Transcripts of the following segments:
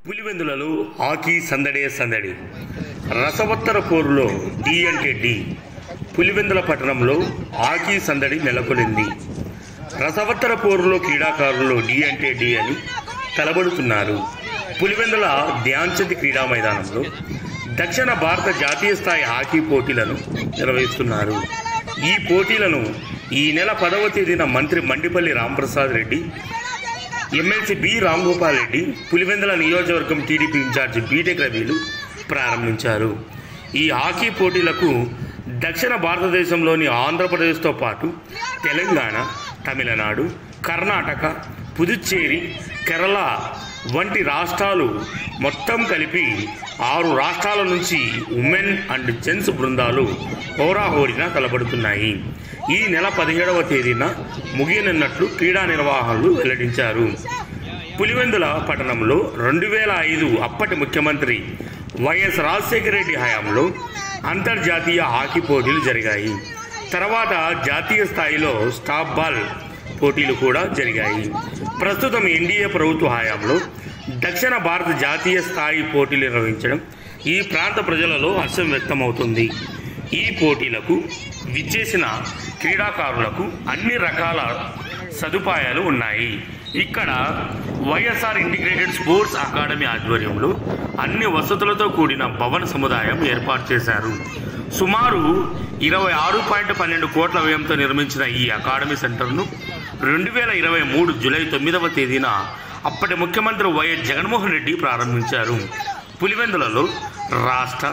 పులివెందులలో hockey సందడే సందడి. రసవత్తర పోరులో డి అంటే డి. పులివెందుల పట్టణంలో హాకీ సందడి నెలకొలింది. రసవత్తర పోరులో క్రీడాకారులు డి అంటే డి అని తలబడుతున్నారు. పులివెందుల ధ్యాన్చంద్ క్రీడా మైదానంలో దక్షిణ భారత జాతీయ స్థాయి హాకీ పోటీలను నిర్వహిస్తున్నారు. ఈ పోటీలను ఈ నెల 10వ తేదీన మంత్రి మండిపల్లి రాంప్రసాద్ రెడ్డి, ఎమ్మెల్సీ బి రాంగోపాల్ రెడ్డి, పులివెందుల నియోజకవర్గం టీడీపీ ఇన్ఛార్జి బీటెక్ రవిలు ప్రారంభించారు. ఈ హాకీ పోటీలకు దక్షిణ భారతదేశంలోని ఆంధ్రప్రదేశ్తో పాటు తెలంగాణ, తమిళనాడు, కర్ణాటక, పుదుచ్చేరి, కేరళ వంటి రాష్ట్రాలు మొత్తం కలిపి 6 రాష్ట్రాల నుంచి ఉమెన్ అండ్ జెంట్స్ బృందాలు హోరాహోరీన తలపడుతున్నాయి. ఈ నెల 17వ తేదీన ముగియనున్నట్లు క్రీడా నిర్వాహకులు వెల్లడించారు. పులివెందుల పట్టణంలో 2005 అప్పటి ముఖ్యమంత్రి వైఎస్ రాజశేఖర రెడ్డి హయాంలో అంతర్జాతీయ హాకీ పోటీలు జరిగాయి. తర్వాత జాతీయ స్థాయిలో స్టాప్ బాల్ పోటీలు కూడా జరిగాయి. ప్రస్తుతం ఎన్డీఏ ప్రభుత్వ హయాంలో దక్షిణ భారత జాతీయ స్థాయి పోటీలు నిర్వహించడం ఈ ప్రాంత ప్రజలలో హర్షం వ్యక్తమవుతుంది. ఈ పోటీలకు విచ్చేసిన క్రీడాకారులకు అన్ని రకాల సదుపాయాలు ఉన్నాయి. ఇక్కడ వైఎస్ఆర్ ఇంటిగ్రేటెడ్ స్పోర్ట్స్ అకాడమీ ఆధ్వర్యంలో అన్ని వసతులతో కూడిన భవన సముదాయం ఏర్పాటు చేశారు. సుమారు 26.12 కోట్ల వ్యయంతో నిర్మించిన ఈ అకాడమీ సెంటర్ను 2023 జూలై 9వ తేదీన అప్పటి ముఖ్యమంత్రి వైఎస్ జగన్మోహన్ రెడ్డి ప్రారంభించారు. పులివెందులలో రాష్ట్ర,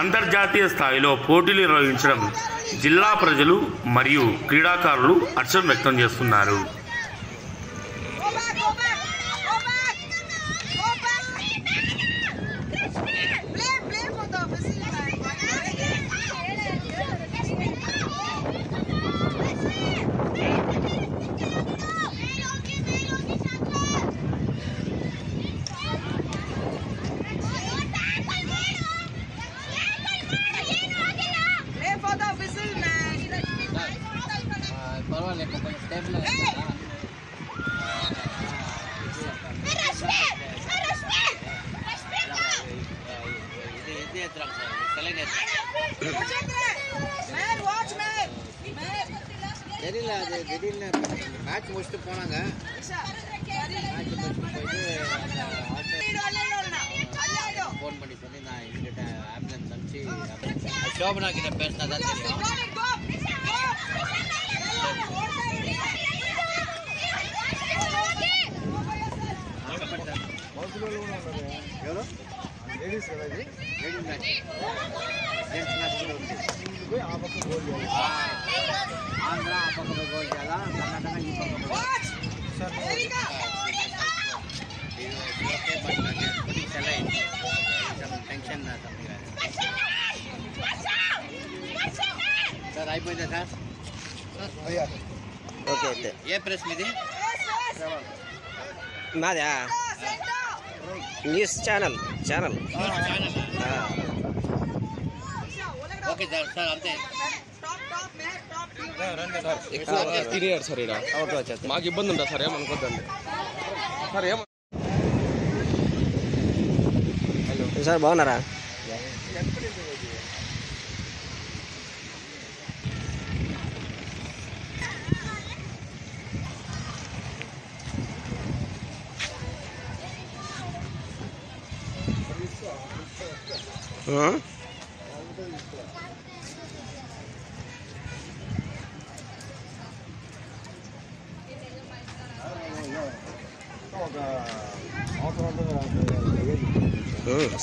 అంతర్జాతీయ స్థాయిలో పోటీలు నిర్వహించడం జిల్లా ప్రజలు మరియు క్రీడాకారులు హర్షం వ్యక్తం చేస్తున్నారు. மேட்ச் முடிச்சுட்டு போனாங்க. ஃபோன் பண்ணி சொல்லி நான் எங்கிட்ட ஆம்புலன்ஸ் அனுப்பிச்சு சோபனா கிட்ட பேசினா தான் தெரியும். ఆంధ్ర ఆ పక్క గోల్ చేయాలా, కర్ణాటక ఈ పక్క టెన్షన్ సార్. అయిపోయిందా సార్? ఓకే. అయితే ఏ ప్రెస్ మీది? మాదా news channel. Okay sir. Sir అంతే తిరిగారు సార్ ఇక్కడ. ఓకే, మాకు ఇబ్బంది ఉంటుంది సార్, ఏమనుకోద్దండి సార్. సార్ బాగున్నారా?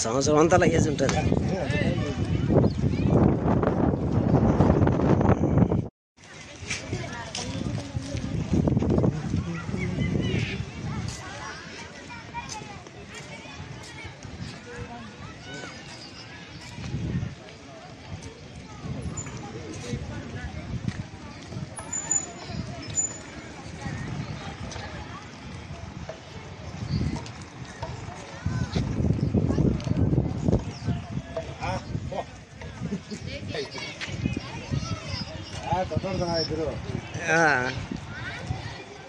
సంవత్సరం అంతా లగేజ్ ఉంటుంది.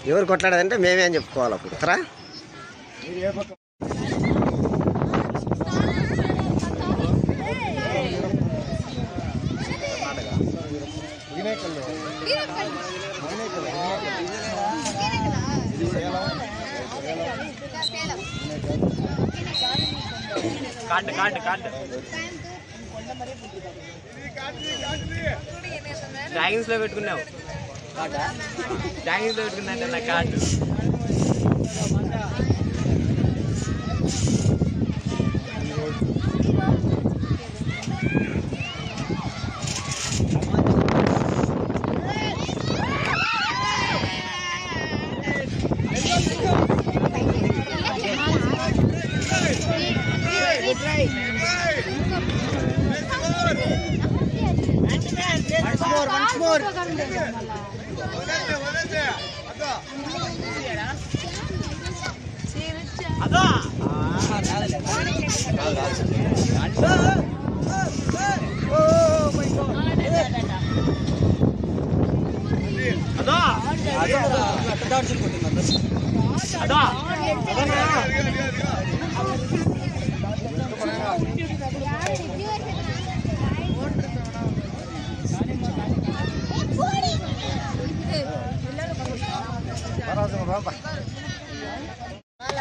ఎవరు కొట్లాడదంటే మేమే అని చెప్పుకోవాలి అప్పుడు. డ్రాగన్స్ లో పెట్టుకున్నావు డ్రాగన్స్ లో పెట్టుకున్నా నా కార్డు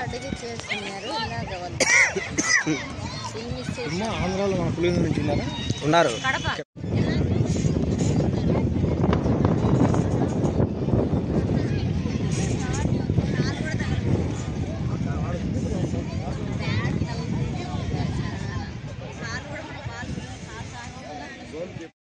అడిగి చేస్తున్నారు ఆంధ్రాలో మన పులివెందుల నుంచి ఉన్నారు